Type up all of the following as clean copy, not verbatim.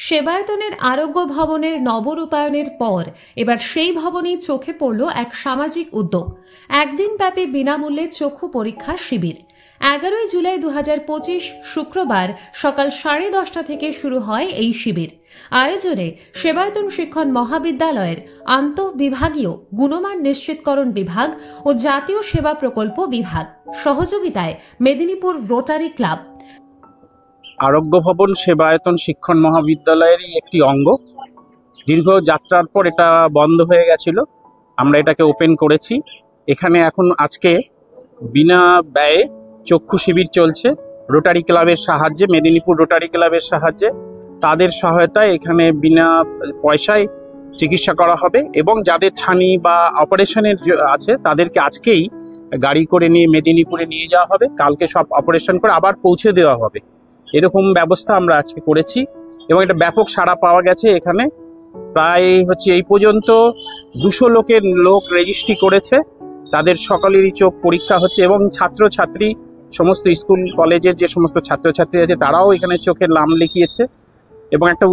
সেবায়তনের আরোগ্য ভবনের নবরূপায়ণের পর এবার সেই ভবনেই চোখে পড়ল এক সামাজিক উদ্যোগ। একদিন ব্যাপী বিনামূল্যে চক্ষু পরীক্ষা শিবির। 11 জুলাই 2025 শুক্রবার সকাল 10:30 থেকে শুরু হয় এই শিবির। আয়োজনে সেবায়তন শিক্ষণ মহাবিদ্যালয়ের আন্তঃবিভাগীয় গুণমান নিশ্চিতকরণ বিভাগ ও জাতীয় সেবা প্রকল্প বিভাগ, সহযোগিতায় মেদিনীপুর রোটারি ক্লাব। আরোগ্য ভবন সেবায়তন শিক্ষণ মহাবিদ্যালয়েরই একটি অঙ্গ। দীর্ঘ যাত্রার পর এটা বন্ধ হয়ে গেছিল, আমরা এটাকে ওপেন করেছি। এখানে এখন আজকে বিনা ব্যয়ে চক্ষু শিবির চলছে রোটারি ক্লাবের সাহায্যে, মেদিনীপুর রোটারি ক্লাবের সাহায্যে। তাদের সহায়তায় এখানে বিনা পয়সায় চিকিৎসা করা হবে এবং যাদের ছানি বা অপারেশনের আছে তাদেরকে আজকেই গাড়ি করে নিয়ে মেদিনীপুরে নিয়ে যাওয়া হবে। কালকে সব অপারেশন করে আবার পৌঁছে দেওয়া হবে, এরকম ব্যবস্থা আমরা আজকে করেছি এবং এটা ব্যাপক সাড়া পাওয়া গেছে। এখানে প্রায় এই পর্যন্ত 200 লোক রেজিস্ট্রি করেছে। তাদের সকলেরই চোখ পরীক্ষা হচ্ছে এবং ছাত্রছাত্রী, সমস্ত স্কুল কলেজের যে সমস্ত ছাত্রছাত্রী আছে তারাও এখানে চোখের নাম লিখিয়েছে এবং একটা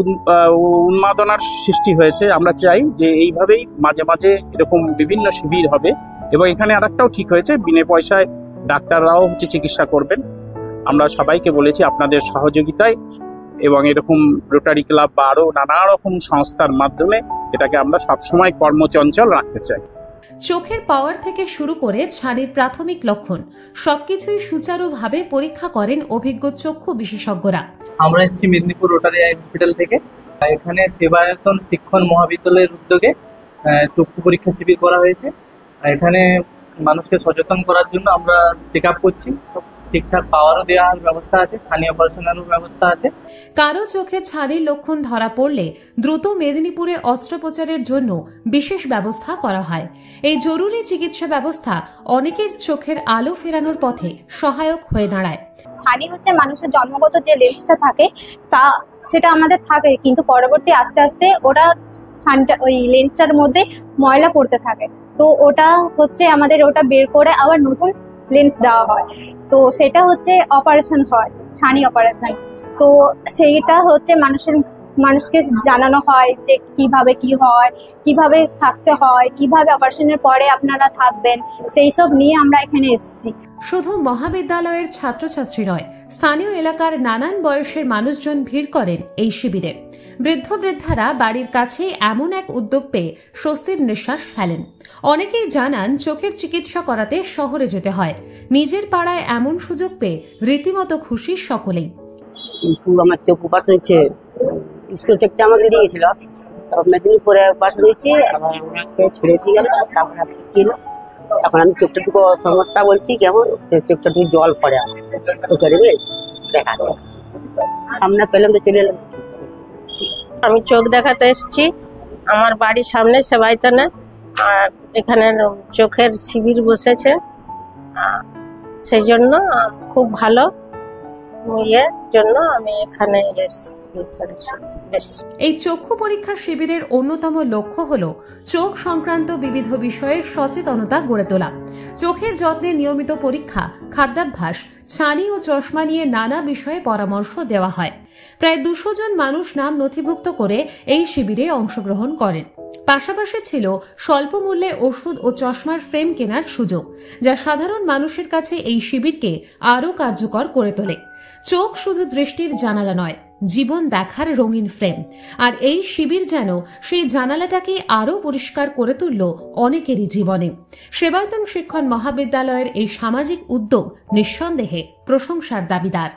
উন্মাদনার সৃষ্টি হয়েছে। আমরা চাই যে এইভাবেই মাঝে মাঝে এরকম বিভিন্ন শিবির হবে এবং এখানে আরেকটাও ঠিক হয়েছে, বিনা পয়সায় ডাক্তাররাও চিকিৎসা করবেন। আমরা সবাইকে বলেছি আপনাদের সহযোগিতায় এবং এরকম রোটারি ক্লাব বা আরো নানা রকম সংস্থার মাধ্যমে এটাকে আমরা সবসময় কর্মচঞ্চল রাখতে চাই। চোখের পাওয়ার থেকে শুরু করে ছানির প্রাথমিক লক্ষণ সবকিছুই সুচারুভাবে পরীক্ষা করেন অভিজ্ঞ চক্ষু বিশেষজ্ঞরা। আমরা এসেছি মেদিনীপুর রোটারি হসপিটাল থেকে। এখানে সেবায়তন শিক্ষণ মহাবিদ্যালয়ের উদ্যোগে চক্ষু পরীক্ষা শিবির করা হয়েছে। এখানে মানুষকে সচেতন করার জন্য আমরা চেক আপ করছি। ঠিকঠাক পাওয়ারও দেওয়ার ব্যবস্থা আছে, ছানি অপারেশনেরও ব্যবস্থা আছে। কারো চোখে ছানির লক্ষণ ধরা পড়লে দ্রুত মেদিনীপুরে অস্ত্রোপচারের জন্য বিশেষ ব্যবস্থা করা হয়। এই জরুরি চিকিৎসা ব্যবস্থা অনেকের চোখের আলো ফেরানোর পথে সহায়ক হয়ে দাঁড়ায়। ছানি হচ্ছে মানুষের জন্মগত যে লেন্সটা থাকে সেটা আমাদের থাকে, কিন্তু পরবর্তী আস্তে আস্তে ওটা ছানিটা ওই লেন্সটার মধ্যে ময়লা পড়তে থাকে। তো ওটা আমাদের ওটা বের করে আবার নতুন লেন্স দেওয়া হয়। তো সেটা অপারেশন হয়, ছানি অপারেশন। তো সেইটা মানুষকে জানানো হয় যে কিভাবে কি হয়, কিভাবে থাকতে হয়, কিভাবে অপারেশনের পরে আপনারা থাকবেন, সেই সব নিয়ে আমরা এখানে এসেছি। শুধু মহাবিদ্যালয়ের ছাত্রছাত্রী নয়, স্থানীয় এলাকার নানান বয়সের মানুষজন ভিড় করেন এই শিবিরে। বৃদ্ধ বৃদ্ধারা বাড়ির কাছেই এমন এক উদ্যোগ পেয়ে স্বস্তির নিঃশ্বাস ফেলেন। অনেকেই জানান চোখের চিকিৎসা করাতে শহরে যেতে হয়, নিজের পাড়ায় এমন সুযোগ পেয়ে রীতিমতো খুশি সকলেই। কিন্তু আমার চোখ অপারেশন হচ্ছে, স্কুল থেকে আমাকে দিয়েছিল, মেদিনীপুরে অপারেশন হয়েছি, আবার ওনাকে ছেড়ে দিয়ে গেল, তারপরে এখন আমি চোখটাটুকু সমস্যা বলছি, কেমন চোখটাটুকু জল পড়ে আমার বেশ দেখা যায়। সামনে পেলাম তো চলে এলাম। আমি চোখ দেখাতে এসেছি, আমার বাড়ির সামনে সেবায়তনে, আর এখানে চোখের শিবির বসেছে, সেই জন্য খুব ভালো জন্য আমি এখানে। এই চক্ষু পরীক্ষা শিবিরের অন্যতম লক্ষ্য হল চোখ সংক্রান্ত বিবিধ বিষয়ে সচেতনতা গড়ে তোলা। চোখের যত্নে নিয়মিত পরীক্ষা, খাদ্যাভ্যাস, ছানি ও চশমা নিয়ে নানা বিষয়ে পরামর্শ দেওয়া হয়। প্রায় 200 জন মানুষ নাম নথিভুক্ত করে এই শিবিরে অংশগ্রহণ করেন। পাশাপাশি ছিল স্বল্প মূল্যে ওষুধ ও চশমার ফ্রেম কেনার সুযোগ, যা সাধারণ মানুষের কাছে এই শিবিরকে আরও কার্যকর করে তোলে। চোখ শুধু দৃষ্টির জানালা নয়, জীবন দেখার রঙিন ফ্রেম, আর এই শিবির যেন সেই জানালাটাকে আরও পরিষ্কার করে তুলল অনেকেরই জীবনে। সেবায়তন শিক্ষণ মহাবিদ্যালয়ের এই সামাজিক উদ্যোগ নিঃসন্দেহে প্রশংসার দাবিদার।